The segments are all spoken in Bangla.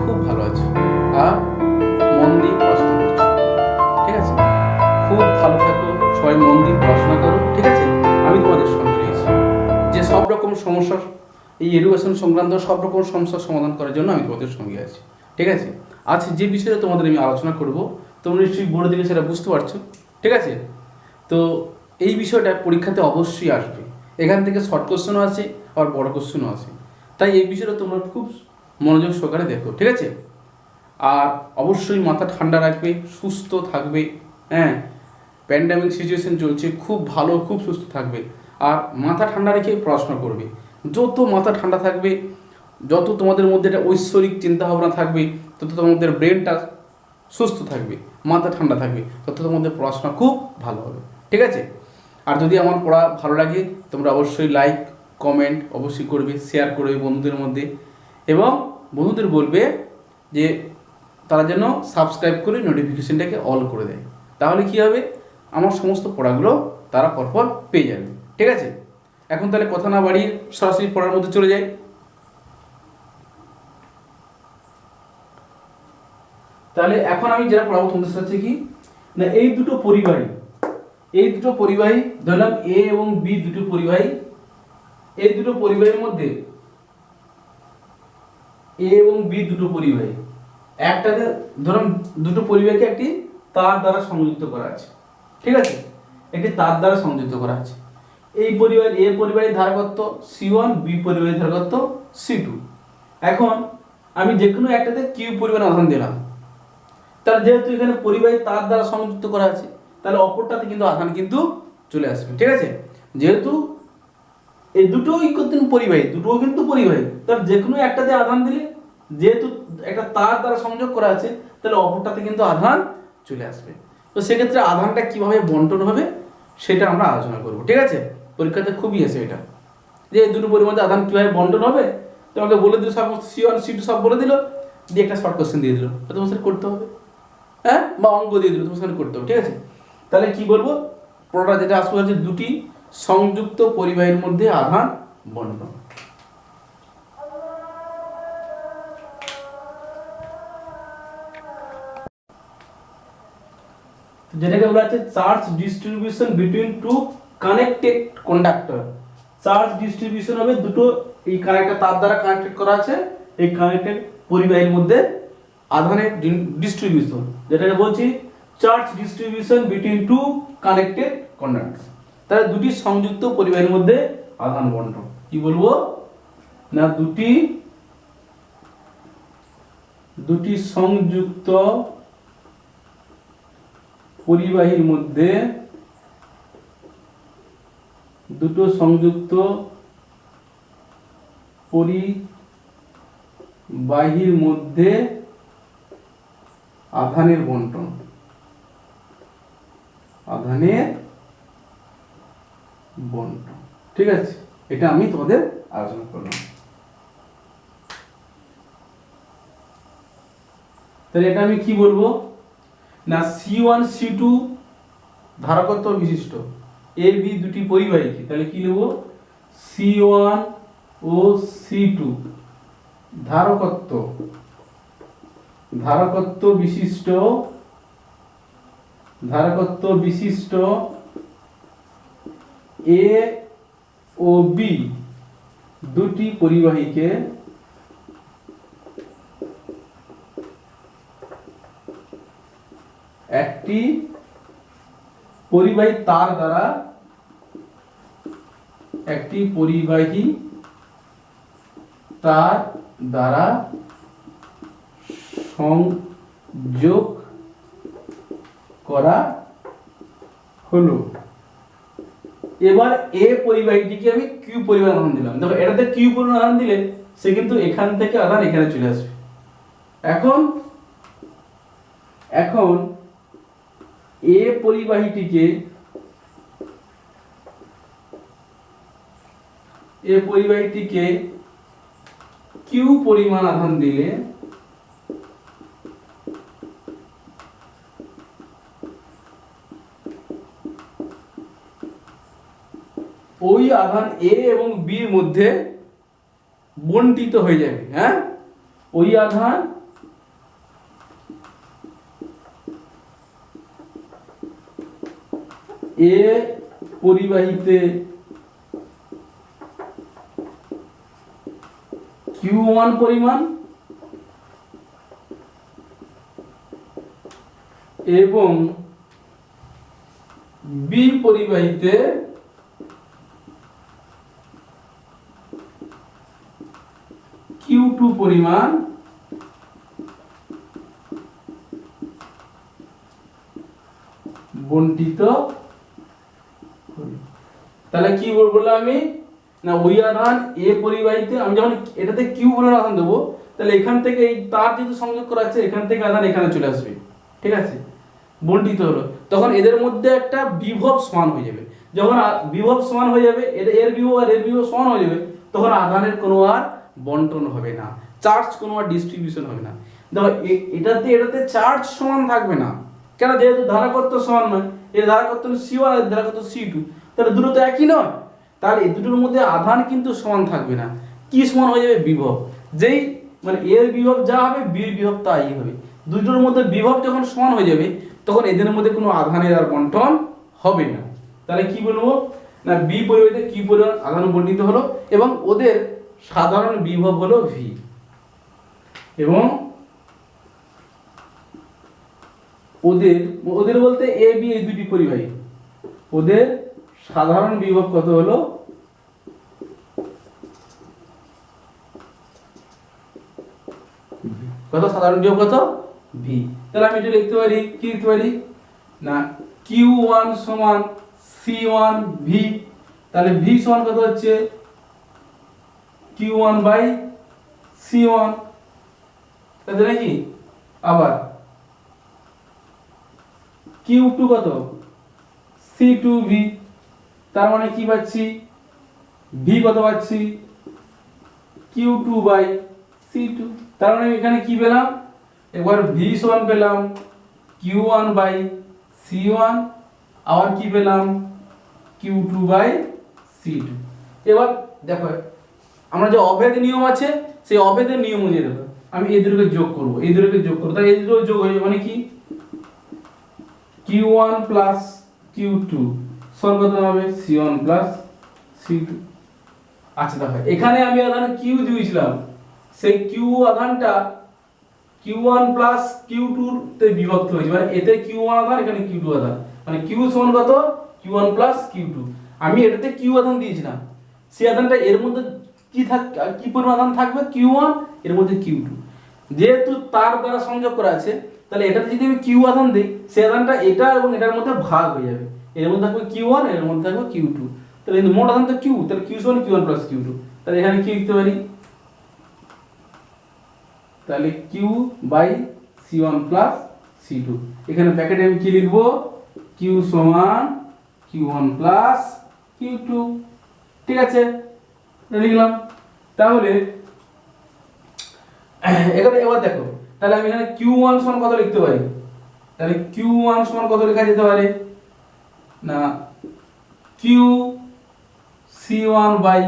খুব ভালো আছো আর মন দিয়ে পড়াশোনা করছো, ঠিক আছে? খুব ভালো থাকো, সবাই মন দিয়ে পড়াশোনা করো, ঠিক আছে? আমি তোমাদের সঙ্গে রয়েছি, যে সব রকম সমস্যার এই এডুকেশন সংক্রান্ত সব রকম সমস্যার সমাধান করার জন্য আমি তোমাদের সঙ্গে আছি, ঠিক আছে? আজ যে বিষয়ে তোমাদের আমি আলোচনা করব, তোমরা নিশ্চয়ই বোর্ড দিকে সেটা বুঝতে পারছো, ঠিক আছে? তো এই বিষয়টা পরীক্ষাতে অবশ্যই আসবে, এখান থেকে শর্ট কোশ্চেনও আছে আর বড় কোশ্চেনও আছে, তাই এই বিষয়টা তোমরা খুব মনোযোগ সহকারে দেখো, ঠিক আছে? আর অবশ্যই মাথা ঠান্ডা রাখবে, সুস্থ থাকবে, হ্যাঁ? প্যান্ডামিক সিচুয়েশন চলছে, খুব ভালো, খুব সুস্থ থাকবে আর মাথা ঠান্ডা রেখে পড়াশোনা করবে। যত মাথা ঠান্ডা থাকবে, যত তোমাদের মধ্যে একটা ঐশ্বরিক চিন্তাভাবনা থাকবে, তত তোমাদের ব্রেনটা সুস্থ থাকবে, মাথা ঠান্ডা থাকবে, তত তোমাদের পড়াশোনা খুব ভালো হবে, ঠিক আছে? আর যদি আমার পড়া ভালো লাগে, তোমরা অবশ্যই লাইক কমেন্ট অবশ্যই করবে, শেয়ার করবে বন্ধুদের মধ্যে, এবং বন্ধুদের বলবে যে তারা যেন সাবস্ক্রাইব করে নোটিফিকেশনটাকে অল করে দেয়, তাহলে কী হবে, আমার সমস্ত পড়াগুলো তারা পরপর পেয়ে যাবে, ঠিক আছে? এখন তাহলে কথা না বাড়িয়ে সরাসরি পড়ার মধ্যে চলে যাই। তাহলে এখন আমি যেটা পড়াবো তোমাদের সাথে কি না, এই দুটো পরিবাহী ধরলাম এ এবং বি দুটো পরিবাহী, এই দুটো পরিবাহীর মধ্যে এ এবং বি দুটো পরিবাহী, একটাতে ধরুন দুটো পরিবাহীকে একটি তার দ্বারা সংযুক্ত করা আছে, ঠিক আছে? একটি তার দ্বারা সংযুক্ত করা আছে। এই পরিবাহী এ পরিবাহীর ধারকত্ব C1, বি পরিবাহীর ধারকত্ব C2। এখন আমি যে কোনো একটাতে কিউ পরিমাণ আধান দিলাম, তাহলে যেহেতু এখানে পরিবাহী তার দ্বারা সংযুক্ত করা আছে, তাহলে অপরটাতে কিন্তু আধান কিন্তু চলে আসবে, ঠিক আছে? যেহেতু এই দুটোই পরিবাহী, দুটোও কিন্তু পরিবাহী, তাহলে যে কোনো একটাতে আধান দিলে, যেহেতু একটা তার দ্বারা সংযোগ করা আছে, তাহলে অপরটাতে কিন্তু আধান চলে আসবে। তো সেক্ষেত্রে আধানটা কিভাবে বন্টন হবে সেটা আমরা আলোচনা করব, ঠিক আছে? পরীক্ষাতে খুবই আছে এটা, যে এই দুটো পরিমাণে আধান কিভাবে বন্টন হবে, তোমাকে বলে দিল সমস্ত C1 C2 সব বলে দিল, দিয়ে একটা শর্ট কোশ্চেন দিয়ে দিল, তোমার সাথে করতে হবে, হ্যাঁ? বা অঙ্ক দিয়ে দিল, তোমার সাথে করতে হবে, ঠিক আছে? তাহলে কি বলবো, পুরোটা যেটা আসবে হচ্ছে দুটি সংযুক্ত পরিবাহীর মধ্যে আধান বন্টন। যেটাকে বলা হচ্ছে charge distribution between two connected conductor. Charge distribution হবে দুটো এই কানেক্টর তার দ্বারা কানেক্টেড করা আছে, এই কানেক্টেড পরিবাহীর মধ্যে আধানের ডিস্ট্রিবিউশন, যেটাকে বলছি charge distribution between two connected conductor. তাহলে দুটি সংযুক্ত পরিবাহীর মধ্যে আধান বন্টন কি বলবো না, দুটি সংযুক্ত পরিবাহীর মধ্যে, দুটো সংযুক্ত পরিবাহীর মধ্যে আধানের বন্টন, ঠিক আছে? এটা আমি তোমাদের আলোচনা করলাম। তাহলে এটা আমি কি বলবো না, C1 C2 ধারকত্ব বিশিষ্ট এ বি দুটি পরিবাহী, তাহলে কি নেব, C1 ও C2 ধারকত্ব বিশিষ্ট এ ও বি দুটি পরিবাহীকে একটি পরিবাহী তার দ্বারা সংযোগ করা হলো। এবার এ পরিবাহীটিকে আমি কিউ পরিমাণ আধান দিলাম, দেখো এটাতে কিউ পরিমাণ আধান দিলে সে কিন্তু এখান থেকে আধান এখানে চলে আসবে। এখন এ পরিবাহীটিকে কিউ পরিমাণ আধান দিলে ওই আধান এ এবং বি এর মধ্যে বন্টিত হয়ে যাবে, হ্যাঁ? ওই আধান এ পরিবাহীতে Q1 পরিমাণ এবং বি পরিবাহীতে Q2 পরিমাণ বণ্টিত। তাহলে কি বললাম আমি, না ওই আধান এ পরিবাহীতে আমি যখন এটাতে কিউ বলে আধান দেবো, তাহলে এখান থেকে এই তার যেহেতু সংযোগ করা আছে, এখান থেকে আধান এখানে চলে আসবে, ঠিক আছে, বণ্টিত হলো। তখন এদের মধ্যে একটা বিভব সমান হয়ে যাবে। যখন বিভব সমান হয়ে যাবে, এর বিভব আর এর বিভব সমান হয়ে যাবে, তখন আধানের কোনো আর বন্টন হবে না, চার্জ কোনো আর ডিস্ট্রিবিউশন হবে না। দেখো এটাতে চার্জ সমান থাকবে না, কেন, যেহেতু ধারাকত্ব সমান নয়, এর ধারাকত্ব C1 এর ধারাকত্ব C2, তাহলে দুটো তো একই নয়, তাহলে এই দুটোর মধ্যে আধান কিন্তু সমান থাকবে না। কি সমান হয়ে যাবে, বিভব। যেই মানে এর বিভব যা হবে, বির বিভব তাই হবে। দুটোর মধ্যে বিভব যখন সমান হয়ে যাবে, তখন এদের মধ্যে কোনো আধানের আর বন্টন হবে না। তাহলে কি বলবো, না বি পরিবাহীতে কি পরিমাণ আধান বণ্টিত হলো এবং ওদের সাধারণ বিভব হলো ভি, এবং ওদের বলতে এ বি এই দুটি পরিবাহী, ওদের সাধারণ বিভব কত হলো, কত সাধারণ বিভব কত, ভি। তাহলে আমি এটা লিখতে পারি, কি লিখতে পারি, না Q1 সমান C1 ভি। তাহলে ভি সমান কত হচ্ছে Q1 বাই C1, তাহলে নাকি আবার Q2 কত C2 ভি। তার মানে কি পাচ্ছি, ভি কত পাচ্ছি Q2 বাই C2। তার মানে এখানে কি পেলাম, একবার ভি সমান পেলাম Q1 বাই C1, আবার কি পেলাম Q2 বাই C2। এবার দেখো আমরা যে অভেদ নিয়ম আছে, সেই অভেদের নিয়ম অনুযায়ী দেখো আমি এই দুটোকে যোগ করব, এই দুটোকে যোগ করব, তাই এই দুটো যোগ হয়ে যাবে, মানে কি Q1 প্লাস Q2 সমান কত হবে C1 প্লাস C2। আচ্ছা দেখো এখানে আমি আধান Q দিয়েছিলাম, সেই Q আধানটা Q1 প্লাস Q2 তে বিভক্ত হয়েছে, মানে এতে Q1 আধান, এখানে Q2 আধান, মানে Q সমান কত Q1 প্লাস Q2। আমি এটাতে Q আধান দিয়েছিলাম, সেই আধানটা এর মধ্যে কি পরিমাণ আধান থাকবে Q1, এর মধ্যে Q2। যেহেতু তার দ্বারা সংযোগ করা আছে, তাহলে এটাতে যদি আমি Q আধান দিই, সেই আধানটা এটা এবং এটার মধ্যে ভাগ হয়ে যাবে, এর মধ্যে থাকবে Q1, এর মধ্যে থাকবে Q2। তাহলে কিন্তু মোট আধান তো Q, তাহলে Q সমান Q1 প্লাস Q2। তাহলে এখানে কি লিখতে পারি, তাহলে Q by C1 plus C2। এখানে ব্র্যাকেটে আমি কি লিখব, Q সমান Q1 প্লাস Q2, ঠিক আছে, লিখলাম। তাহলে এখানে এবার দেখো, তাহলে আমি এখানে Q1 সমান কত লিখতে পারি, তাহলে Q1 সমান কত লেখা যেতে পারে, না Q C1 by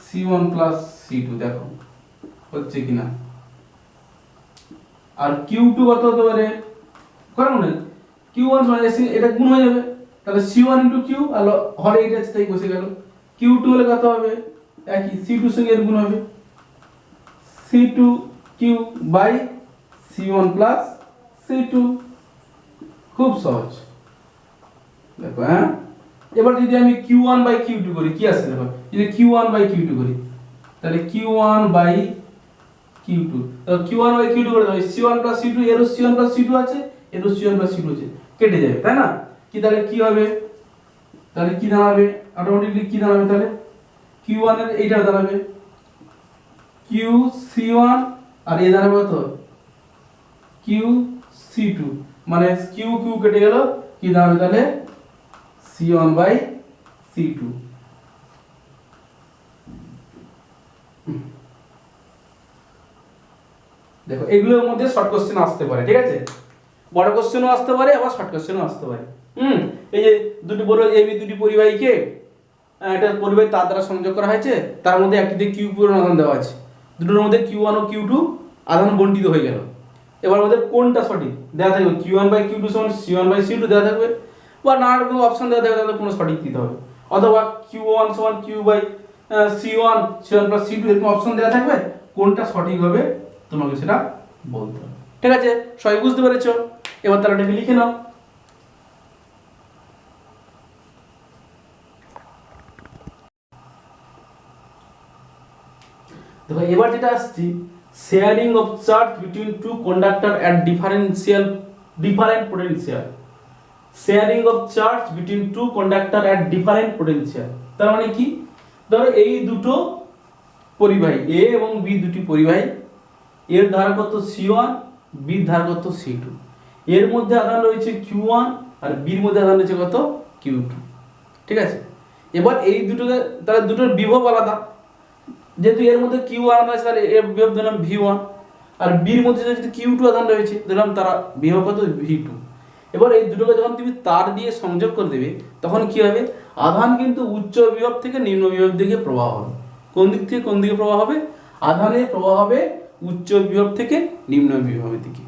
C1 plus C2, দেখো হচ্ছে কিনা। আর Q2 কত হতে পারে, কারণ Q1 সমান এটা গুণ হয়ে যাবে, তাহলে C1 ইনটু Q, আর হরে এটা আছে তাই বসে গেল। Q2 হলে কত হবে, একই C2 সঙ্গে এর গুণ হবে, C2 Q by C1 plus C2, খুব সহজ। দেখো হ্যাঁ, এবার যদি আমি Q1 বাই Q2 করি, কি আসছে দেখো, যদি Q1 বাই Q2 করি, তাহলে Q1 বাই Q2, তাহলে Q1 বাই Q2 করে দাও, C1 প্লাস C2, এর C1 প্লাস C2 আছে, এর C1 প্লাস C2 আছে, কেটে যাবে, তাই না, কি তাহলে কি হবে, তাহলে কি দাঁড়াবে, অটোমেটিকলি কি দাঁড়াবে, তাহলে Q1 এর এইটা দাঁড়াবে Q C1, আর এ দাঁড়াবে কত Q C2, মানে Q Q কেটে গেল, কি দাঁড়াবে তাহলে C1 বাই C2। দেখো এগুলোর মধ্যে শর্ট কোশ্চেন আসতে পারে, ঠিক আছে, বড় কোশ্চেনও আসতে পারে, আবার শর্ট কোশ্চেনও আসতে পারে। এই যে দুটি বড় এবি দুটি পরিবাহীকে একটা পরিবাহী তার দ্বারা সংযোগ করা হয়েছে, তার মধ্যে একটিতে Q পরিমাণ আধান দেওয়া আছে, দুটোর মধ্যে Q1 ও Q2 আধান বণ্টিত হয়ে গেল। এবার আমাদের কোনটা সঠিক দেওয়া থাকবে, Q1 বাই Q2 সমান C1 বাই C2 দেওয়া থাকবে, বা নানা রকম অপশন দেওয়া থাকে, তাদের কোনো সঠিক দিতে হবে, অথবা Q1 সমান Q by C1 C1 plus C2 এরকম অপশন দেওয়া থাকবে, কোনটা সঠিক হবে তোমাকে সেটা বলতে হবে। ঠিক আছে, সবাই বুঝতে পেরেছো? এবার তাহলে এটাকে লিখে নাও। দেখো এবার যেটা আসছি, sharing of charge between two conductor at different potential. Sharing of charge between two conductor at different potential, তার মানে কি? ধরো এই দুটো পরিবাহী A এবং B দুটি পরিবাহী, এর ধারকত্ব C1, B এর ধারকত্ব C2, এর মধ্যে আধান রয়েছে Q1 আর B এর মধ্যে আধান রয়েছে কত? Q2। ঠিক আছে, এবার এই দুটোকে তাহলে দুটোর বিভব আলাদা, যেহেতু এর মধ্যে Q1 আধান আছে তাহলে এর বিভব দিলাম V1, আর B এর মধ্যে যদি Q2 আধান রয়েছে দিলাম তারা বিভব কত? V2। এবার এই দুটোকে যখন তুমি তার দিয়ে সংযোগ করে দেবে তখন কি হবে? আধান কিন্তু উচ্চ বিভব থেকে নিম্ন বিভব দিকে প্রবাহ হবে। কোন দিক থেকে কোন দিকে প্রবাহ হবে? আধানের প্রবাহ হবে উচ্চ বিভব থেকে নিম্ন বিভবের দিকে,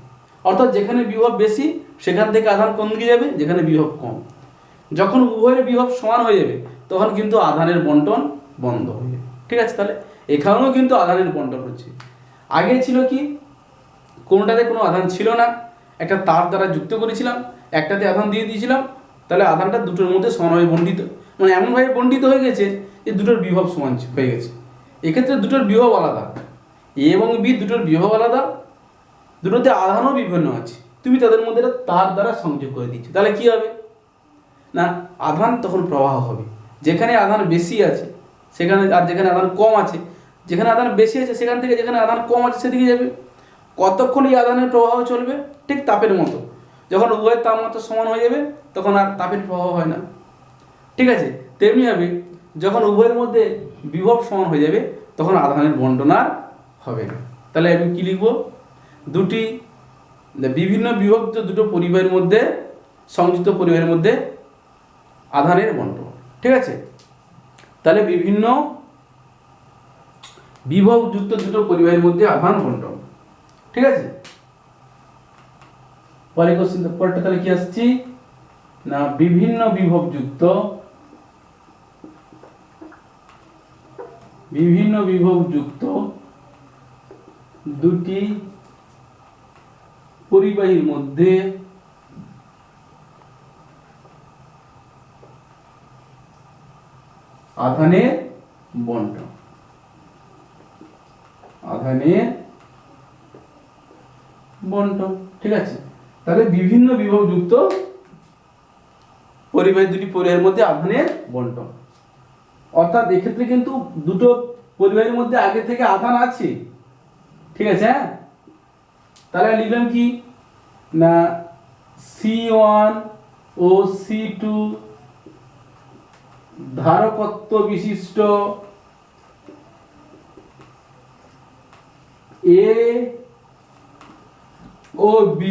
অর্থাৎ যেখানে বিভব বেশি সেখান থেকে আধান কোন দিকে যাবে? যেখানে বিভব কম। যখন উভয়ের বিভব সমান হয়ে যাবে তখন কিন্তু আধানের বন্টন বন্ধ হয়ে যাবে। ঠিক আছে, তাহলে এখানেও কিন্তু আধানের বন্টন হচ্ছে। আগে ছিল কি, কোনোটাতে কোনো আধান ছিল না, একটা তার দ্বারা যুক্ত করেছিলাম, একটাতে আধান দিয়ে দিয়েছিলাম, তাহলে আধানটা দুটোর মধ্যে সমানভাবে বণ্টিত, মানে এমনভাবে বণ্টিত হয়ে গেছে যে দুটোর বিভব সমান হয়ে গেছে। এক্ষেত্রে দুটোর বিভব আলাদা, A এবং B দুটোর বিভব আলাদা, দুটোতে আধানও বিভিন্ন আছে, তুমি তাদের মধ্যে তার দ্বারা সংযোগ করে দিচ্ছ, তাহলে কি হবে না? আধান তখন প্রবাহ হবে, যেখানে আধান বেশি আছে সেখানে, আর যেখানে আধান কম আছে, যেখানে আধান বেশি আছে সেখান থেকে যেখানে আধান কম আছে সেদিকে যাবে। কতক্ষণ এই আধানের প্রবাহ চলবে? ঠিক তাপের মতো, যখন উভয়ের তাপমাত্রা সমান হয়ে যাবে তখন আর তাপের প্রবাহ হয় না। ঠিক আছে, তেমনি হবে যখন উভয়ের মধ্যে বিভব সমান হয়ে যাবে তখন আধানের বণ্টন আর হবে না। তাহলে আমি কি লিখব? দুটি বিভিন্ন বিভক্ত দুটো পরিবাহের মধ্যে, সংযুক্ত পরিবাহের মধ্যে আধানের বণ্টন। ঠিক আছে, তাহলে বিভিন্ন বিভবযুক্ত দুটো পরিবাহের মধ্যে আধান বণ্টন। ঠিক আছে, পরে কোশ্চেন পরটা তাহলে কি আসছে না, বিভিন্ন বিভবযুক্ত দুটি পরিবাহীর মধ্যে আধানের বণ্টন। ঠিক আছে, তাহলে বিভিন্ন বিভবযুক্ত পরিবাহী দুটি পরিবাহের মধ্যে আধানের বণ্টন, অর্থাৎ এক্ষেত্রে কিন্তু দুটো পরিবাহের মধ্যে আগে থেকে আধান আছে। ঠিক আছে, হ্যাঁ, তাহলে লিখলাম কি না, C1 ও C2 ধারকত্ব বিশিষ্ট A ও B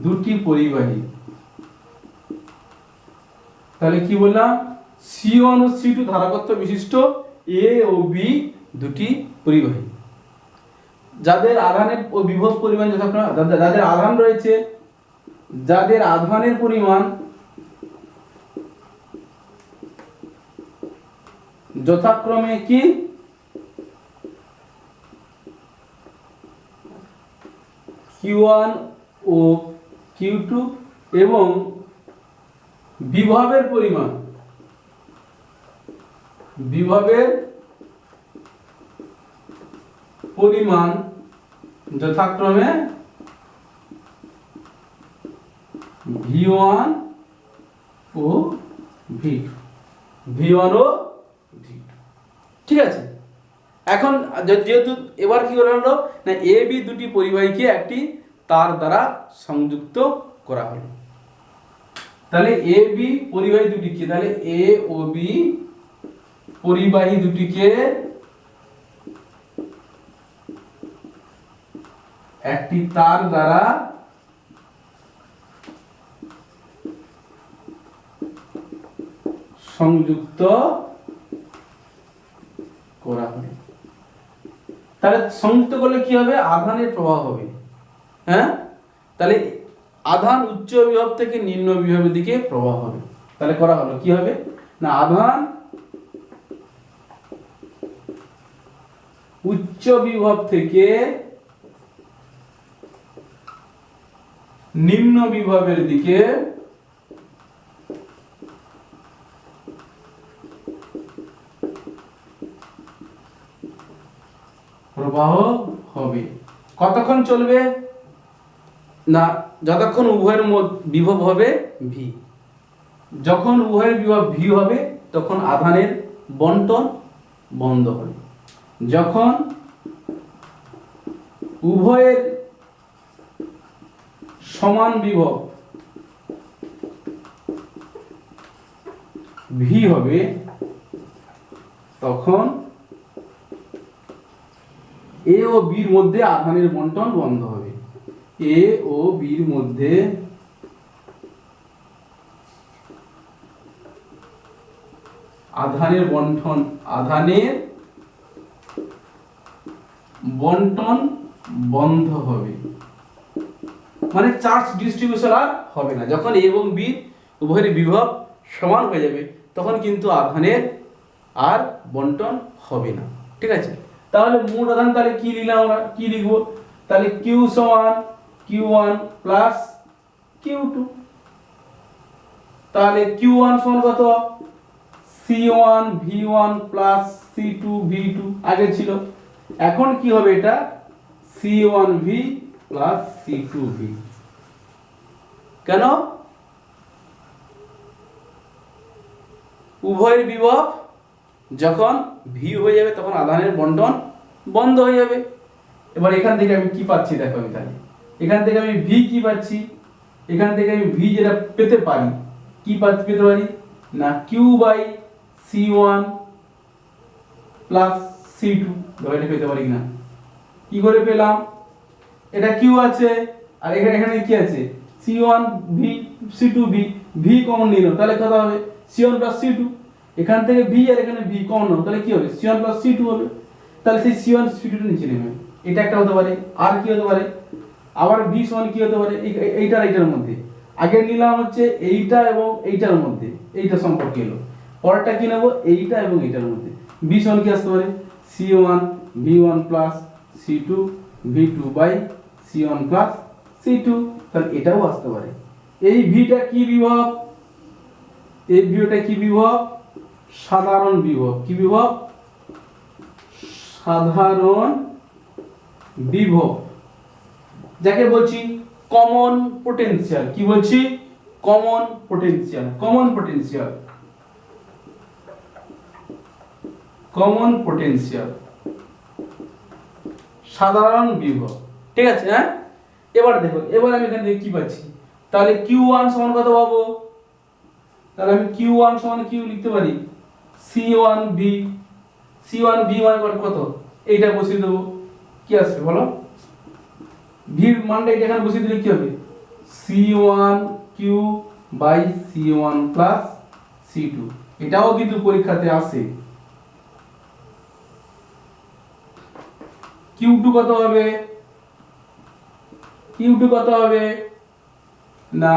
দুটি পরিবাহী। তাহলে কি বললাম? C1 ও C2 ধারকত্ব বিশিষ্ট A ও B দুটি পরিবাহী, যাদের আধানের ও বিভব পরিমাণ যথাক্রমে, যাদের আধান রয়েছে, যাদের আধানের পরিমাণ যথাক্রমে কি Q1 ও Q2 এবং বিভবের পরিমাণ যথাক্রমে V1 ও V2। ঠিক আছে, এখন যেহেতু এবার কি হলো না, A B দুটি পরিবাহীকে একটি তার দ্বারা সংযুক্ত করা হলো। তাহলে A B পরিবাহী দুটিকে, তাহলে A ও B পরিবাহী দুটিকে একটি তার দ্বারা সংযুক্ত করা হবে। তাহলে সংযুক্ত করলে কি হবে? আধানের প্রবাহ হবে। হ্যাঁ, তাহলে আধান উচ্চ বিভব থেকে নিম্ন বিভবের দিকে প্রবাহ হবে। তাহলে করা হলো কি হবে না, আধান উচ্চ বিভব থেকে নিম্ন বিভবের দিকে প্রবাহ হবে। কতক্ষণ চলবে না, যতক্ষণ উভয়ের বিভব হবে ভি। যখন উভয়ের বিভব ভি হবে তখন আধানের বন্টন বন্ধ হবে। যখন উভয়ের সমান বিভব ভি হবে তখন এ ও বির মধ্যে আধানের বন্টন বন্ধ হবে। এ ও বির মধ্যে আধানের বন্টন বন্ধ হবে, মানে চার্জ ডিস্ট্রিবিউশন আর হবে না। যখন এ এবং বি উভয়ের বিভব সমান হয়ে যাবে তখন কিন্তু আধানের আর বন্টন হবে না। ঠিক আছে, তাহলে মোট আধান তাহলে কি লিখলাম আমরা, কি লিখবো তাহলে কিউ সমান Q1 প্লাস Q2। তাহলে Q1 সমান কত, C1 V1 plus C2 V2 আগে ছিল। এখন কি হবে এটা C1 V plus C2 V। কেন, উভয়ের বিভব যখন ভি হয়ে যাবে তখন আধানের বন্টন বন্ধ হয়ে যাবে। এবার এখান থেকে আমি কি পাচ্ছি দেখো, আমি তাহলে এখান থেকে আমি ভি কি পাচ্ছি, এখান থেকে আমি ভি যেটা পেতে পারি কি পেতে পারি না Q by C1 plus C2, এটা পেতে পারি না। কি করে পেলাম, এটা কিউ আছে আর এখানে কি আছে C1 V C2 V, V common নিল তাহলে কত হবে C1 প্লাস C2। এখান থেকে ভি আর এখানে ভি কমন নাও তাহলে কি হবে C1 প্লাস C2 হবে। তাহলে সেই C1 C2 নিচে নেবে, এটা একটা হতে পারে। আর কি হতে পারে, আবার ভি সমান কি হতে পারে এইটার এইটার মধ্যে। আগে নিলাম হচ্ছে এইটা এবং এইটার মধ্যে, এইটা সম্পর্কে এলো। পরেরটা কি নেব এইটা এবং এইটার মধ্যে। ভি সমান কি আসতে পারে C1 V1 plus C2 V2 by C1 plus C2। তাহলে এটাও আসতে পারে। এই ভিটা কি বিভব, এই ভিটা কি বিভব, সাধারণ বিভব। কি বিভব, সাধারণ বিভব, যাকে বলছি কমন পোটেনশিয়াল। কি বলছি, common potential. Common potential, common potential, সাধারণ বিভব। ঠিক আছে, হ্যাঁ। এবার দেখো, এবার আমি এখান থেকে কি পাচ্ছি, তাহলে Q1 সমান কত পাবো, তাহলে আমি Q1 সমান কি লিখতে পারি C1 V, C1 V মানে কত, এইটা বসিয়ে দেবো। কি আসবে বলো, V এর মানটা এটা এখানে বসিয়ে দিলে কি হবে C1 Q by C1 plus C2। এটাও কিন্তু পরীক্ষাতে আসে। Q2 কত হবে, Q2 কত হবে না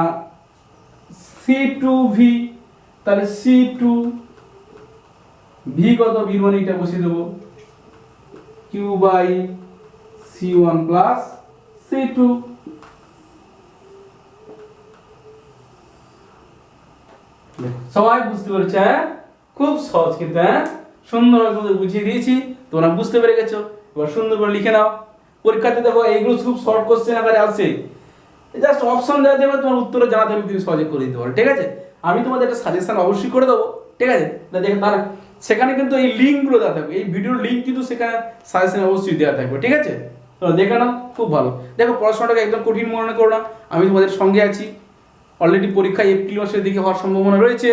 C2V, তাহলে C2 V কত, V মানে এটা বসিয়ে দেবো Q by C1 plus C2। সবাই বুঝতে পেরেছে, হ্যাঁ খুব সহজ কিন্তু, হ্যাঁ সুন্দরভাবে তোমাদের বুঝিয়ে দিয়েছি, তোমরা বুঝতে পেরে গেছো। এবার সুন্দর করে লিখে নাও। পরীক্ষাতে দেখো এইগুলো খুব শর্ট কোশ্চেন আকারে আসে, জাস্ট অপশন দেওয়া দেবে, তোমার উত্তরে জানাতে হবে, তুমি সহজে করে দিতে পারো। ঠিক আছে, আমি তোমাদের একটা সাজেশন অবশ্যই করে দেবো। ঠিক আছে, দেখে তার সেখানে কিন্তু এই লিঙ্কগুলো দেওয়া থাকবে, এই ভিডিওর লিঙ্ক কিন্তু সেখানে সাজেশন অবশ্যই দেওয়া থাকবে। ঠিক আছে, তো দেখে নাও, খুব ভালো। দেখো পড়াশোনাটাকে একদম কঠিন মনে করো না, আমি তোমাদের সঙ্গে আছি। অলরেডি পরীক্ষা এপ্রিল মাসের দিকে হওয়ার সম্ভাবনা রয়েছে,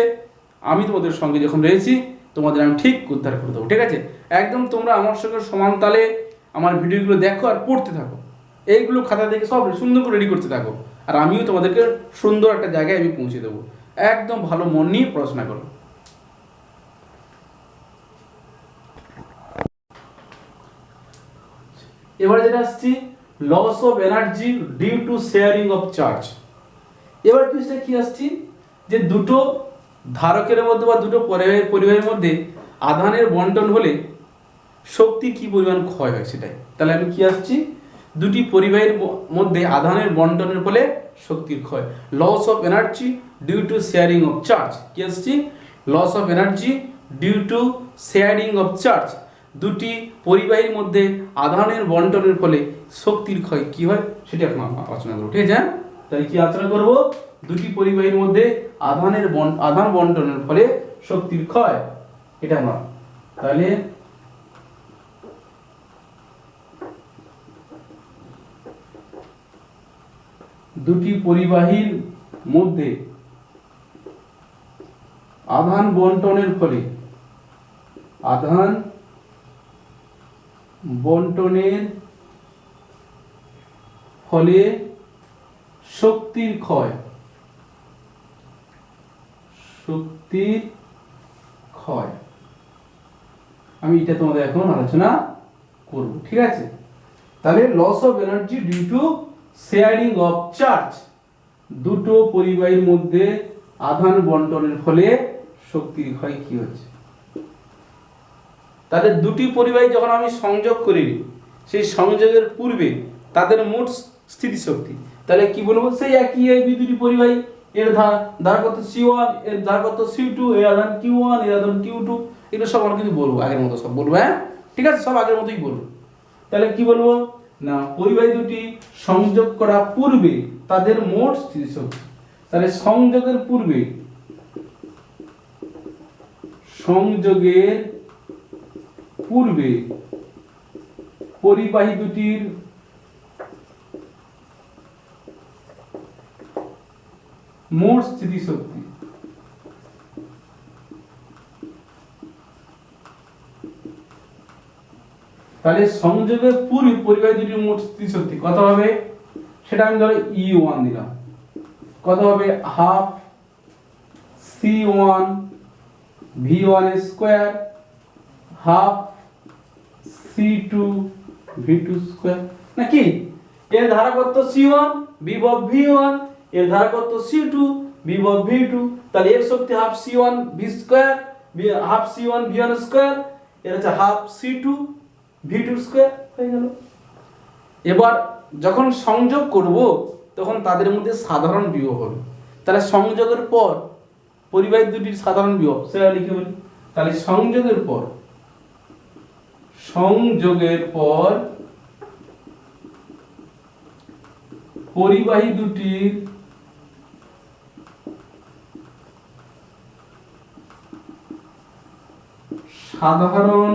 আমি তোমাদের সঙ্গে যখন রয়েছি তোমাদের আমি ঠিক উদ্ধার করে দেবো। ঠিক আছে, একদম তোমরা আমার সঙ্গে সমান তালে আমার ভিডিওগুলো দেখো আর পড়তে থাকো, এইগুলো খাতা দেখে সব সুন্দর করে রেডি করতে থাকো, আর আমিও তোমাদেরকে সুন্দর একটা জায়গায় আমি পৌঁছে দেবো। একদম ভালো মন নিয়ে পড়াশোনা করো। এবারে যেটা আসছি, loss of energy due to sharing of charge. এবার জিনিসটা কি আসছি, যে দুটো ধারকের মধ্যে বা দুটো পরিবাহের মধ্যে আধানের বন্টন হলে শক্তি কি পরিমাণ ক্ষয় হয় সেটাই। তাহলে আমি কি আসছি, দুটি পরিবাহের মধ্যে আধানের বন্টনের ফলে শক্তির ক্ষয়, loss of energy due to sharing of charge. কি আসছি, loss of energy due to sharing of charge. দুটি পরিবাহীর মধ্যে আধানের বন্টনের ফলে শক্তির ক্ষয় কি হয় সেটা এখন আলোচনা করবো, ঠিক আছে। তাহলে কি আলোচনা করব, দুটি পরিবাহীর মধ্যে আধান বন্টনের ফলে শক্তির ক্ষয়, এটা আমরা তাহলে দুটি পরিবাহীর মধ্যে আধান বন্টনের ফলে শক্তির ক্ষয়, আমি এটা তোমাদের এখন আলোচনা করব, ঠিক আছে। তাহলে loss of energy due to sharing of charge, দুটো পরিবাহীর মধ্যে আধান বন্টনের ফলে শক্তির ক্ষয় কি হচ্ছে। তাদের দুটি পরিবাহী যখন আমি সংযোগ করি, সেই সংযোগের পূর্বে তাদের মোট স্থিতিশক্তি, তাহলে কি বলবো, সেই একই এই দুটি পরিবাহী, এর ধারকত্ব C1, এর ধারকত্ব C2, এর আধান Q1, এর আধান Q2, এগুলো সব আমরা কিন্তু বলবো, আগের মতো সব বলবো, হ্যাঁ ঠিক আছে, সব আগের মতোই বলবো। তাহলে কি বলবো না, পরিবাহী দুটি সংযোগ করা পূর্বে তাদের মোট স্থিতিশক্তি, তাহলে সংযোগের পূর্বে পরিবাহী দুটির মোট স্থিতিশক্তি, তাহলে সংযোগের পূর্বে পরিবাহী দুটির মোট স্থিতিশক্তি কত হবে, সেটা আমি ধরো E1 দিলাম, কত হবে half C1 V1 square half C2 V2 square, নাকি? এর ধারকত্ব C1, বিভব V1, এর ধারকত্ব C2, বিভব V2, তাহলে এর শক্তি half C1 V square, half C1 V1 square, এর হচ্ছে হাফ C2 V2 স্কয়ার হয়ে গেল। এবার যখন সংযোগ করব তখন তাদের মধ্যে সাধারণ বিভব হবে, তাহলে সংযোগের পর পরিবাহী দুটির সাধারণ বিভব সেটা লিখে বলি, তাহলে সংযোগের পর পরিবাহী দুটির সাধারণ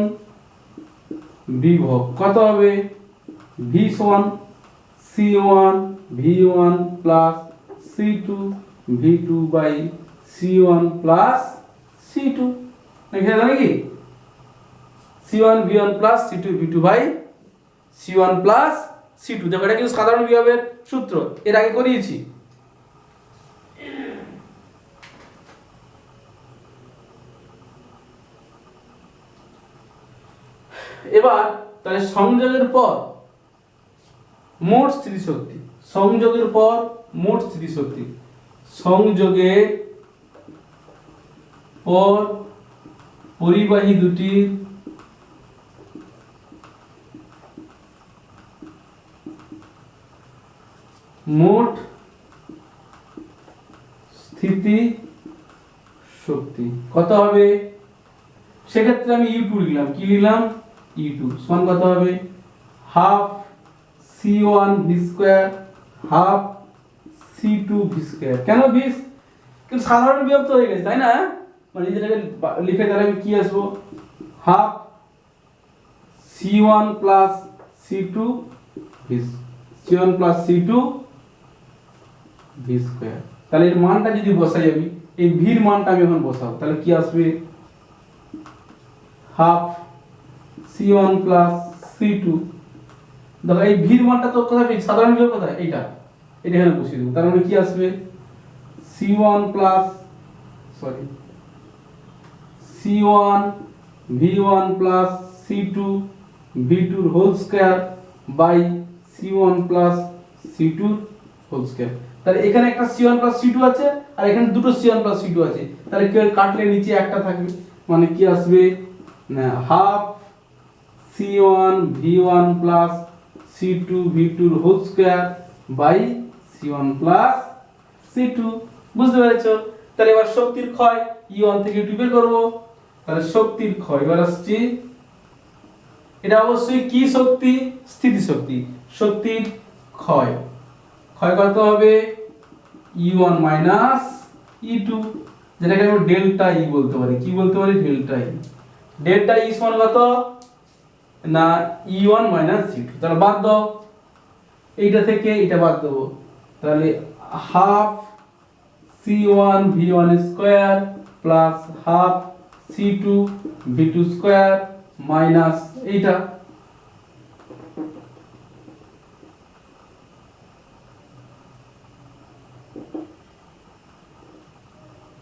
বিভব কত হবে, V1 C1 V1 plus C2 V2 by C1 plus C2, লিখে দাও নাকি, C1 V1 plus C2 V2 by C1 plus C2। দেখো এটা কিন্তু সাধারণ বিভবের সূত্র, এর আগে করিয়েছি। এবার তাহলে সংযোগের পর মোট স্থিতিশক্তি, সংযোগের পর পরিবাহী দুটির মোট স্থিতি শক্তি কত হবে, সেক্ষেত্রে আমি U2 লিখলাম, কি লিখলাম U2 সমান কত হবে half C1 V square half C2 V square. কেন 20? কিন্তু সাধারণ বিভব তো হয়ে গেছে, তাই না? মানে যেটাকে লিখে তাহলে আমি কি আসবো, half C1 plus C2 V square. তাহলে এর মানটা যদি বসাই, আমি এই v এর মানটা আমি এখন বসাবো, তাহলে কি আসবে হাফ C1 প্লাস C2। দেখো এই v এর মানটা তো কোথায় পেয়েছি, সাধারণ বিভব কোথায়, এটা এখানে বসিয়ে দেবো, তার মানে কি আসবে C1 V1 plus C2 V2 whole square by C1 plus C2 whole square. তাহলে এখানে একটা C1 প্লাস C2 আছে আর এখানে দুটো C1 প্লাস C2 আছে, তাহলে কি কাটলে নিচে একটা থাকবে, মানে কি আসবে না half C1 V1 plus C2 V2 whole square by C1 plus C2। বুঝতে পেরেছো? তাহলে এবার শক্তির ক্ষয় E1 থেকে E2 বের করব। তাহলে শক্তির ক্ষয় এবার আসছে, এটা অবশ্যই কি শক্তি, স্থিতি শক্তি, শক্তির ক্ষয় ক্ষয় কত হবে E1 মাইনাস E2, যেটাকে আমরা ডেল্টা E বলতে পারি। কি বলতে পারি? Delta E। ডেল্টা E সমান কত না E1 মাইনাস E2। তাহলে বাদ দাও, এইটা থেকে এটা বাদ দেবো, তাহলে half C1 V1 square plus half C2 V2 square minus এইটা,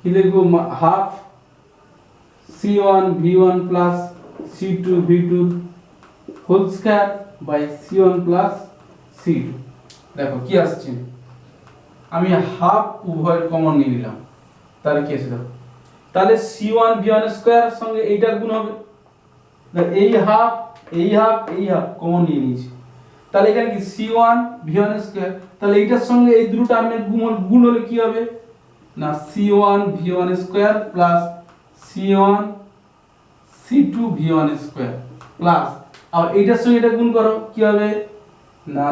কি লিখবো half C1 V1 plus C2 V2 whole square by C1 plus C2। দেখো কি আসছে, আমি হাফ উভয়ের কমন নিয়ে নিলাম, তাহলে কি আছে দেখো, তাহলে C1 V1 স্কয়ার সঙ্গে এইটার গুণ হবে, এই হাফ এই হাফ এই হাফ কমন নিয়ে নিয়েছি, তাহলে এখানে কি C1 V1 স্কয়ার, তাহলে এইটার সঙ্গে এই দুটো টার্মের গুণ হলে কি হবে না C1 V1 square plus C1 C2 V1 square plus, আর এইটার সঙ্গে এটা গুণ করো কি হবে না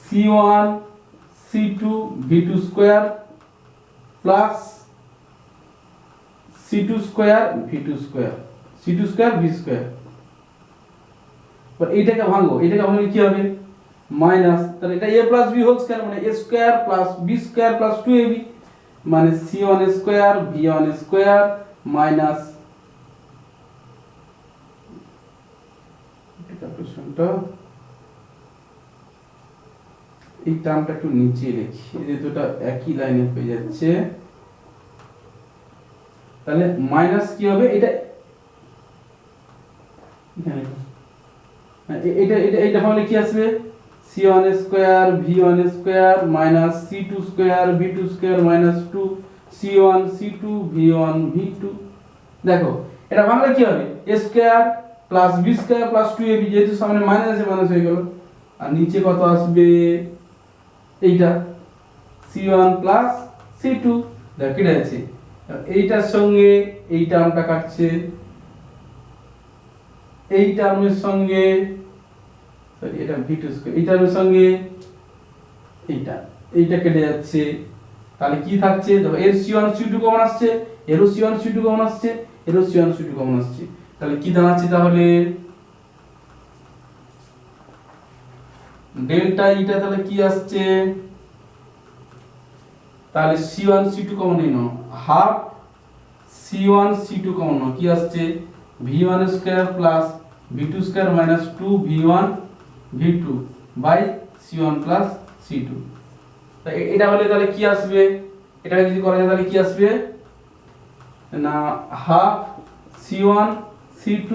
C1 C2 V2 square plus C2 square V2 square C2 square V square. এবার এইটাকে ভাঙো, এইটাকে ভাঙলে কি হবে মাইনাস, তাহলে এটা a plus b whole square মানে a square plus b square plus 2ab মানে C1 square V1 square minus এটা প্রশ্নটা এই টার্মটা একটু নিচে লিখি, এই দুটো একই লাইনে হয়ে যাচ্ছে, তাহলে মাইনাস কি হবে এটা এটা এটা এটা হলে কি আসবে C1 square V1 square minus C2 square V2 square minus 2 C1 C2 V1 V2। দেখো এটা ভাঙলে কি হবে a square plus b square plus 2ab, যেহেতু সামনে মাইনাস আছে মাইনাস হয়ে গেল, আর নিচে কত আসবে এইটা C1 প্লাস C2। দেখো কি আছে এইটার সঙ্গে এই টার্মটা কাটছে, এই টার্মের সঙ্গে সরি এটা V2 স্কয়ার, এই টার্মের সঙ্গে এইটা কেটে যাচ্ছে, তাহলে কি থাকছে দেখো এর C1 C2 কমন আসছে, এরও C1 C2 কমন আসছে, এরও C1 C2 কমন আসছে, তাহলে কি দাঁড়াচ্ছে তাহলে ডেল্টা ইটা তাহলে কি আসছে, তাহলে C1 C2 কমন নিয়ে নাও, হাফ C1 C2 কমন নাও, কি আসছে V1 square plus V2 square minus 2 V1 V2 by C1 plus C2। তো এটা হলে তাহলে কি আসবে, এটা যদি করা যায় তাহলে কি আসবে না half C1 C2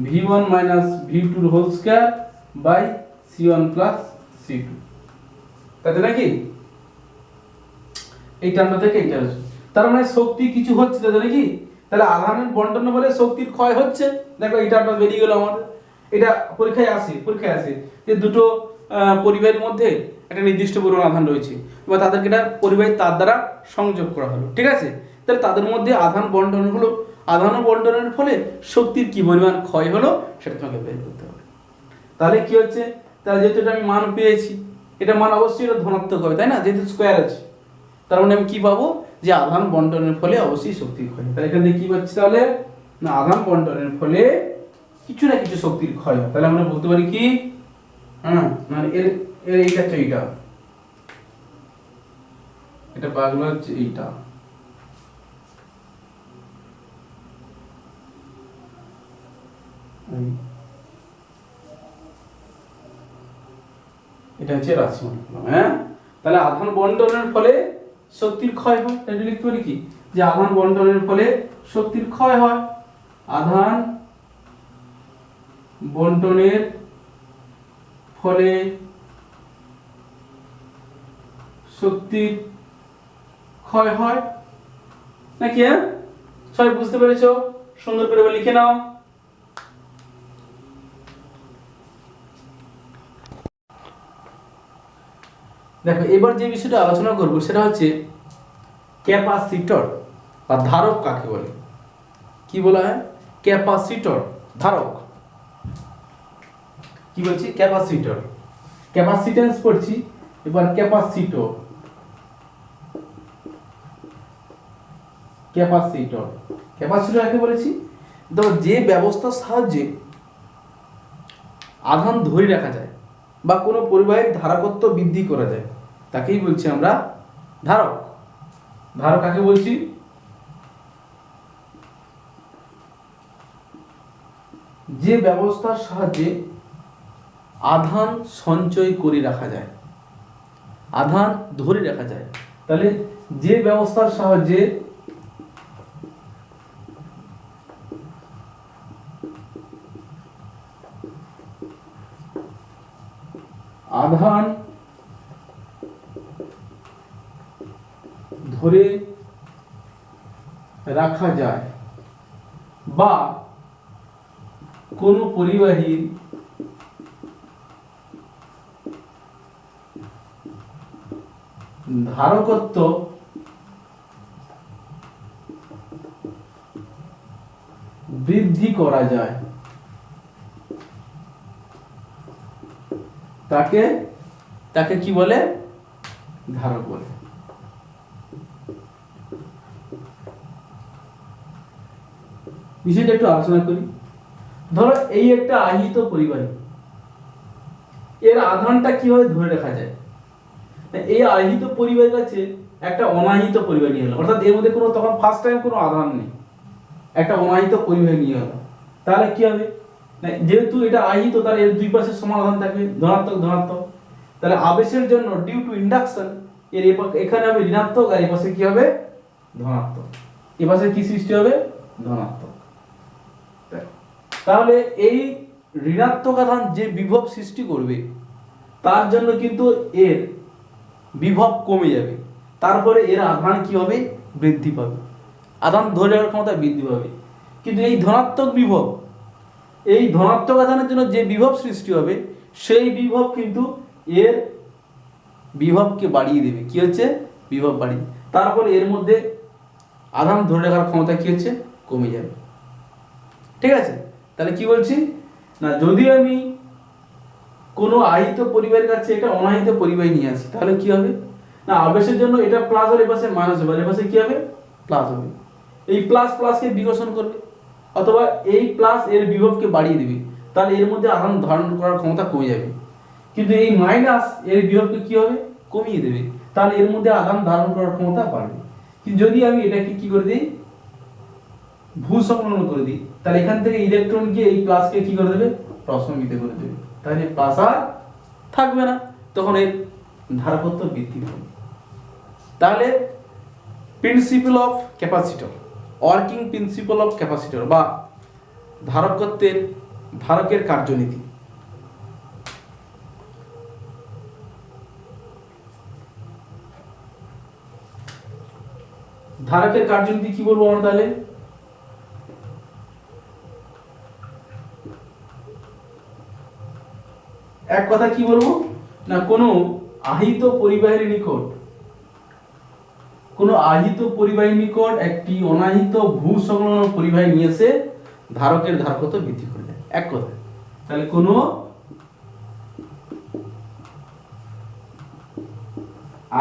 V1 minus V2 whole square by C1 plus C2, তাতে নাকি এই টার্মটা থেকে এইটা আসবে, তার মানে শক্তি কিছু হচ্ছে তাতে নাকি, তাহলে আধানের বণ্টন বলে শক্তির ক্ষয় হচ্ছে। দেখো এই টার্মটা বেরিয়ে গেল আমাদের, এটা পরীক্ষায় আসে যে দুটো পরিবাহের মধ্যে একটা নির্দিষ্ট পরিমাণ আধান রয়েছে, এবার তাদেরকে এটা পরিবাহী তার দ্বারা সংযোগ করা হলো, ঠিক আছে, তাহলে তাদের মধ্যে আধান বণ্টন হলো, আধান বণ্টনের ফলে শক্তির কি পরিমাণ ক্ষয় হলো সেটা তোমাকে বের করতে হবে। তাহলে কি হচ্ছে, তাহলে যেহেতু এটা আমি মান পেয়েছি, এটা মান অবশ্যই এটা ধনাত্মক হবে, তাই না, যেহেতু স্কয়ার আছে, তার মানে আমি কি পাবো যে আধান বণ্টনের ফলে অবশ্যই শক্তির ক্ষয়। তাহলে এখান থেকে কি পাচ্ছি তাহলে না আধান বণ্টনের ফলে কিছু না কিছু শক্তির ক্ষয় হয়, তাহলে আমরা বলতে পারি কি মানে এর এইটা হচ্ছে এটা বাগলো হচ্ছে এইটা, এটা হচ্ছে রাশিমালা, হ্যাঁ। তাহলে আধান বণ্টনের ফলে শক্তির ক্ষয় হয়, এটা লিখতে পারি কি যে আধান বণ্টনের ফলে শক্তির ক্ষয় হয়, আধান বণ্টনের ফলে শক্তির ক্ষয় হয় নাকি? হ্যাঁ, সবাই বুঝতে পেরেছো? সুন্দর করে লিখে নাও। দেখো এবার যে বিষয়টা আলোচনা করব সেটা হচ্ছে ক্যাপাসিটর বা ধারক কাকে বলে। কি বলা হয়? ক্যাপাসিটর, ধারক। কি বলছি? ক্যাপাসিটর। ক্যাপাসিটেন্স পড়ছি, এবার ক্যাপাসিটর। ক্যাপাসিটর, ক্যাপাসিটর কাকে বলেছি? দেখো যে ব্যবস্থার সাহায্যে আধান ধরে রাখা যায় বা কোনো পরিবাহীর ধারকত্ব বৃদ্ধি করা যায় তাকেই বলছি আমরা ধারক। ধারক কাকে বলছি? যে ব্যবস্থার সাহায্যে আধান সঞ্চয় করে রাখা যায়, আধান ধরে রাখা যায়। তাহলে যে ব্যবস্থার সাহায্যে আধান ধরে রাখা যায় বা কোনো পরিবাহীর ধারকত্ব বৃদ্ধি করা যায় তাকে তাকে কি বলে? ধারক বলে। বিষয়টা একটু আলোচনা করি। ধরো এই একটা আহিত পরিবাহী, এর আধানটা কিভাবে ধরে রাখা যায়? এই আহিত পরিবাহীর কাছে একটা অনাহিত পরিবাহী নিয়ে এলো, অর্থাৎ এর মধ্যে কোনো তখন ফার্স্ট টাইম কোনো আধান নেই, একটা অনাহিত পরিবাহী নিয়ে এলো। তাহলে কি হবে? যেহেতু এটা আহিত, তার এর দুই পাশে সমান আধান থাকবে, ধনাত্মক ধনাত্মক। তাহলে আবেশের জন্য ডিউ টু ইন্ডাকশন এর এখানে হবে ঋণাত্মক আর এই পাশে কি হবে? ধনাত্মক। এই পাশে কি সৃষ্টি হবে? ধনাত্মক। তাহলে এই ঋণাত্মক আধান যে বিভব সৃষ্টি করবে তার জন্য কিন্তু এর বিভব কমে যাবে, তারপরে এর আধান কি হবে? বৃদ্ধি পাবে, আধান ধরে রাখার ক্ষমতা বৃদ্ধি পাবে। কিন্তু এই ধনাত্মক বিভব, এই ধনাত্মক আধানের জন্য যে বিভব সৃষ্টি হবে সেই বিভব কিন্তু এর বিভবকে বাড়িয়ে দেবে। কি হচ্ছে? বিভব বাড়িয়ে, তারপরে এর মধ্যে আধান ধরে রাখার ক্ষমতা কি হচ্ছে? কমে যাবে। ঠিক আছে? তাহলে কি বলছি না, যদি আমি কোনো আহিত পরিবাহের কাছে এটা অনাহিত পরিবাহী নিয়ে আসি তাহলে কি হবে না, আবেশের জন্য এটা প্লাস হলে এপাশে মাইনাস হবে, আর এপাশে কি হবে? প্লাস হবে। এই প্লাস প্লাসকে বিকর্ষণ করবে অথবা এই প্লাস এর বিভবকে বাড়িয়ে দিবে, তাহলে এর মধ্যে আধান ধারণ করার ক্ষমতা কমে যাবে। কিন্তু এই মাইনাস এর বিভবকে কি হবে? কমিয়ে দেবে, তাহলে এর মধ্যে আধান ধারণ করার ক্ষমতা বাড়বে। কিন্তু যদি আমি এটাকে কি করে দিই? ভূ সংলগ্ন করে দিই, তাহলে এখান থেকে ইলেকট্রন গিয়ে এই প্লাসকে কি করে দেবে? প্রশমিত করে দেবে, তাহলে প্লাস আর থাকবে না, তখন এর ধারকত্ব বৃদ্ধি পাবে। তাহলে principal of capacitor, working principal of capacitor বা ধারকত্বের ধারকের কার্যনীতি। ধারকের কার্যনীতি কি বলবো আমরা? তাহলে এক কথা কি বলবো না, কোনো আহিত পরিবাহীর নিকট, কোনো আহিত পরিবাহীর নিকট একটি অনাহিত ভূ সংলগ্ন পরিবাহী নিয়ে এসে ধারকের ধারকত্ব বৃদ্ধি করে দেয়। এক কথা, তাহলে কোনো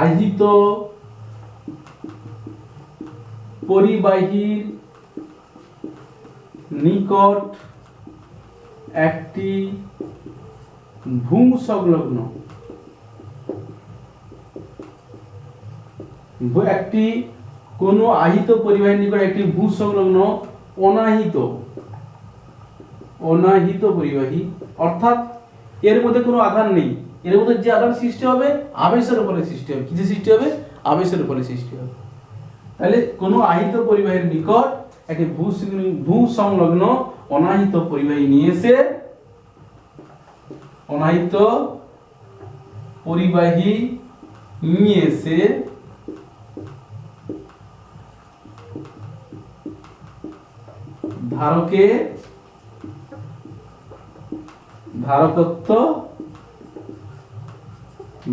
আহিত পরিবাহীর নিকট একটি ভূ সংলগ্ন একটি কোনো আহিত পরিবাহীর নিকট একটি ভূ সংলগ্ন অনাহিত পরিবাহী, অর্থাৎ এর মধ্যে কোনো আধান নেই, এর মধ্যে যে আধান সৃষ্টি হবে আবেশের উপরে সৃষ্টি হবে। কিসে সৃষ্টি হবে? আবেশের উপরে সৃষ্টি হবে। তাহলে কোনো আহিত পরিবাহীর নিকট একটি ভূ সংলগ্ন অনাহিত পরিবাহী নিয়ে এসে, অনাহিত পরিবাহী নিয়ে এসে ধারকের ধারকত্ব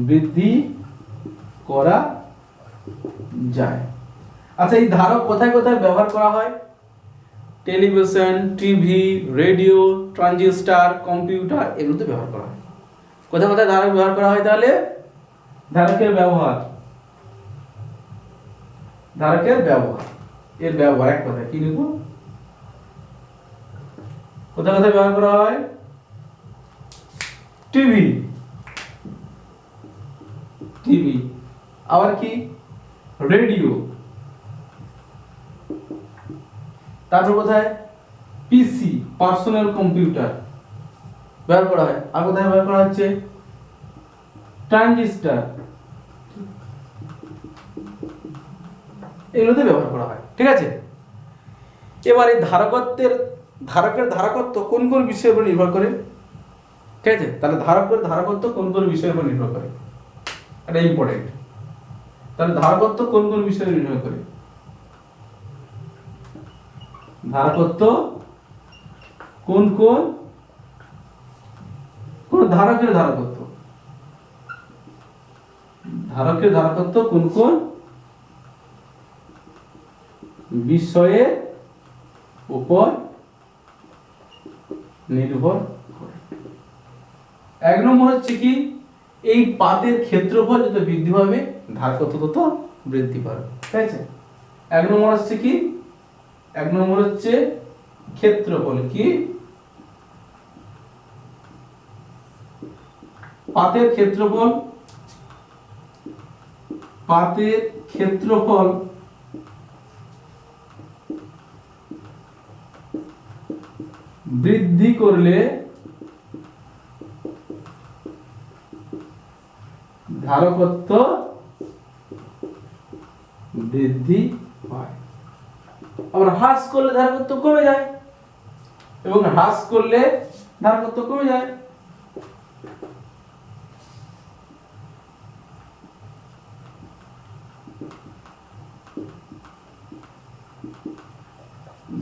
বৃদ্ধি করা যায়। আচ্ছা, এই ধারক কোথায় কোথায় ব্যবহার করা হয়? Television, TV, radio, transistor, computer, এগুলোতে ব্যবহার করা হয়। কোথায় কোথায় ধারক ব্যবহার করা হয়? তাহলে ধারকের ব্যবহার, ধারকের ব্যবহার, এর ব্যবহার এক কথা কি লিখব? কোথায় কোথায় ব্যবহার করা হয়? টিভি, টিভি, আবার কি? রেডিও, তারপর কোথায়? পিসি, পার্সোনাল কম্পিউটার ব্যবহার করা হয়। আর কোথায় ব্যবহার করা হচ্ছে? ট্রানজিস্টার, এগুলোতে ব্যবহার করা হয়। ঠিক আছে, এবার এই ধারকের ধারকত্ব কোন কোন বিষয়ের উপর নির্ভর করে? ঠিক আছে, তাহলে ধারকের ধারকত্ব কোন কোন বিষয়ের উপর নির্ভর করে? এটা ইম্পর্টেন্ট। তাহলে ধারকত্ব কোন কোন বিষয়ে নির্ভর করে? ধারকত্ব কোন কোন ধারকের ধারকত্ব, ধারকের ধারকত্ব কোন কোন বিষয়ের উপর নির্ভর করে? এক নম্বর হচ্ছে কি, এই পাতের ক্ষেত্রফল যত বৃদ্ধি পাবে ধারকত্ব তত বৃদ্ধি পাবে। ঠিক আছে, এক নম্বর হচ্ছে কি, এক নম্বর হচ্ছে ক্ষেত্রফল। কি? পাতের ক্ষেত্রফল, পাতের ক্ষেত্রফল বৃদ্ধি করলে ধারকত্ব বৃদ্ধি পায়, আবার হ্রাস করলে ধারকত্ব কমে যায়, এবং হ্রাস করলে ধারকত্ব কমে যায়।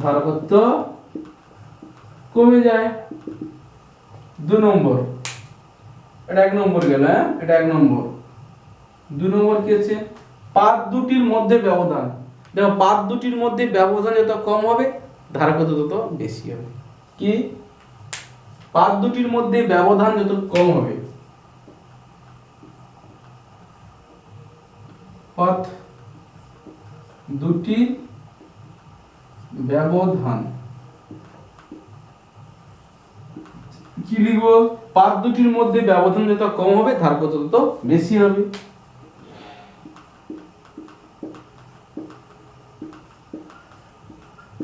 ধারকত্ব কমে যায়। 2 নম্বর, এটা 1 নম্বর গেল। হ্যাঁ, এটা 1 নম্বর। 2 নম্বর কি আছে? পাত দুটির মধ্যে ব্যবধান। দেখো, পাত দুটির মধ্যে ব্যবধান যত কম হবে ধারকত্ব তত বেশি হবে। কি? পাত দুটির মধ্যে ব্যবধান যত কম হবে, পাত দুটির ব্যবধান, কি লিখব? পাত দুটির মধ্যে ব্যবধান যত কম হবে ধারকত্ব তত বেশি হবে।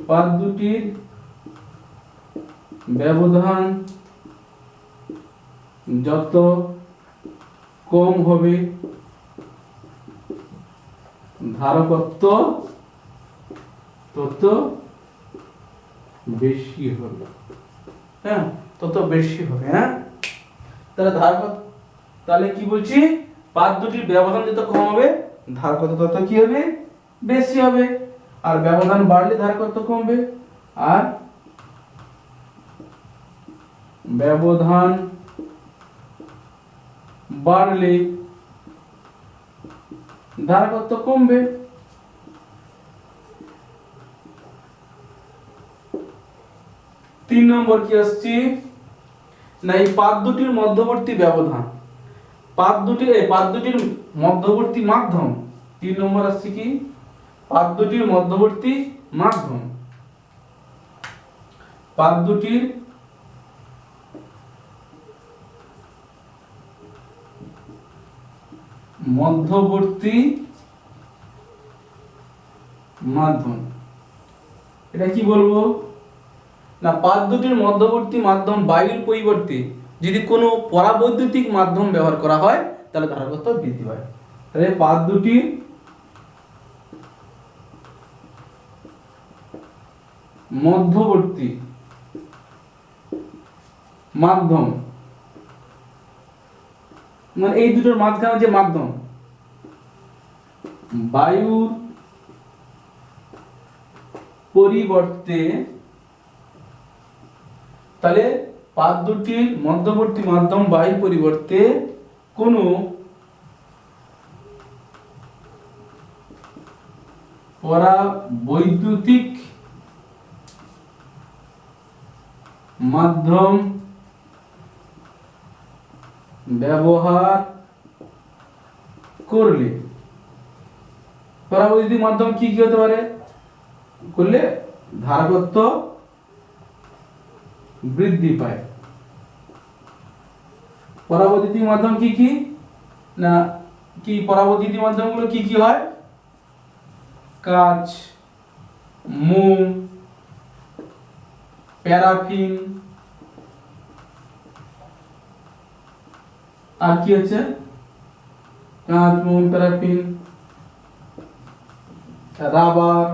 পাত দুটির ব্যবধান যত কম হবে ধারকত্ব তত বেশি হবে। হ্যাঁ, তত বেশি হবে। হ্যাঁ, তাহলে ধারকত্ব, তাহলে কি বলছি? পাত দুটির ব্যবধান যত কম হবে ধারকত্ব তত কি হবে? বেশি হবে। আর ব্যবধান বাড়লে ধারকত্ব কমবে, আর ব্যবধান বাড়লে ধারকত্ব কমবে। 3 নম্বর কি আসছে না, এই পাত দুটির মধ্যবর্তী ব্যবধান, পাত দুটির মধ্যবর্তী মাধ্যম। 3 নম্বর আসছে কি, পাত দুটির মধ্যবর্তী মাধ্যম, পাত দুটির মধ্যবর্তী মাধ্যম। এটা কি বলবো না, পাত দুটির মধ্যবর্তী মাধ্যম বায়ুর পরিবর্তে যদি কোনো পরাবৈদ্যুতিক মাধ্যম ব্যবহার করা হয় তাহলে ধারকত্ব বৃদ্ধি পায়। তাহলে পাত দুটির মধ্যবর্তী মাধ্যম, মানে এই দুটোর মাঝখানে যে মাধ্যম, বায়ুর পরিবর্তে তাহলে পাত দুটির মধ্যবর্তী মাধ্যম বায়ুর পরিবর্তে কোনো পরাবৈদ্যুতিক মাধ্যম ব্যবহার করলে, পরাবৈদ্যুতিক মাধ্যম কি কি হতে পারে করলে ধারকত্ব বৃদ্ধি পায়। পরাবৈদ্যুতিক মাধ্যম কি কি না, কি পরাবৈদ্যুতিক মাধ্যমগুলো কি কি হয়? কাঁচ, মোম, প্যারাফিন, আর কি হচ্ছে কাঁচ, মোম, প্যারাফিন, রাবার,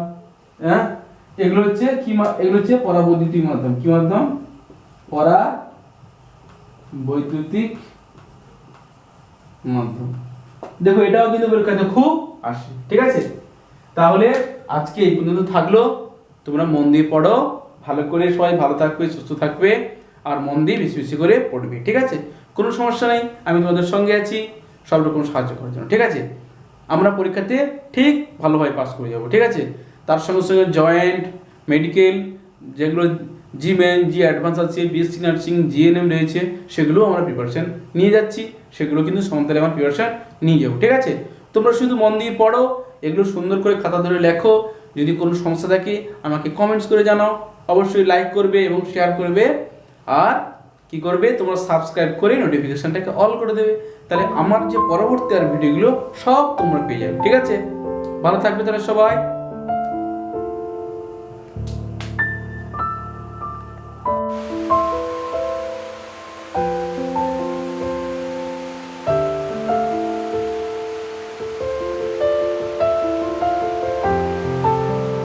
হ্যাঁ, এগুলো হচ্ছে কি, এগুলো হচ্ছে পরাবৈদ্যুতিক মাধ্যম। কি মাধ্যম? পরাবৈদ্যুতিক মাধ্যম। দেখো এটাও কিন্তু পরীক্ষাতে খুব আসে, ঠিক আছে? তাহলে আজকে এই পর্যন্ত থাকলো, তোমরা মন দিয়ে পড়ো, ভালো করে সবাই ভালো থাকবে, সুস্থ থাকবে, আর মন দিয়ে বেশি বেশি করে পড়বে, ঠিক আছে? কোনো সমস্যা নেই, আমি তোমাদের সঙ্গে আছি সব রকম সাহায্য করার জন্য, ঠিক আছে? আমরা পরীক্ষাতে ঠিক ভালোভাবে পাস করে যাব, ঠিক আছে? তার সঙ্গে সঙ্গে জয়েন্ট, মেডিকেল, যেগুলো জিমেন, জি অ্যাডভান্স আছে, বিএসসি নার্সিং, জিএনএম রয়েছে, সেগুলো আমরা প্রিপারেশন নিয়ে যাচ্ছি, সেগুলো কিন্তু সমান্তরালে আমার প্রিপারেশন নিয়ে যাবো, ঠিক আছে? তোমরা শুধু মন দিয়ে পড়ো, এগুলো সুন্দর করে খাতা ধরে লেখো। যদি কোনো সমস্যা থাকে আমাকে কমেন্টস করে জানাও, অবশ্যই লাইক করবে এবং শেয়ার করবে, আর কি করবে তোমরা সাবস্ক্রাইব করে নোটিফিকেশনটাকে অল করে দেবে, তাহলে আমার যে পরবর্তী আর ভিডিওগুলো সব তোমরা পেয়ে যাবে, ঠিক আছে? ভালো থাকবে তাহলে সবাই।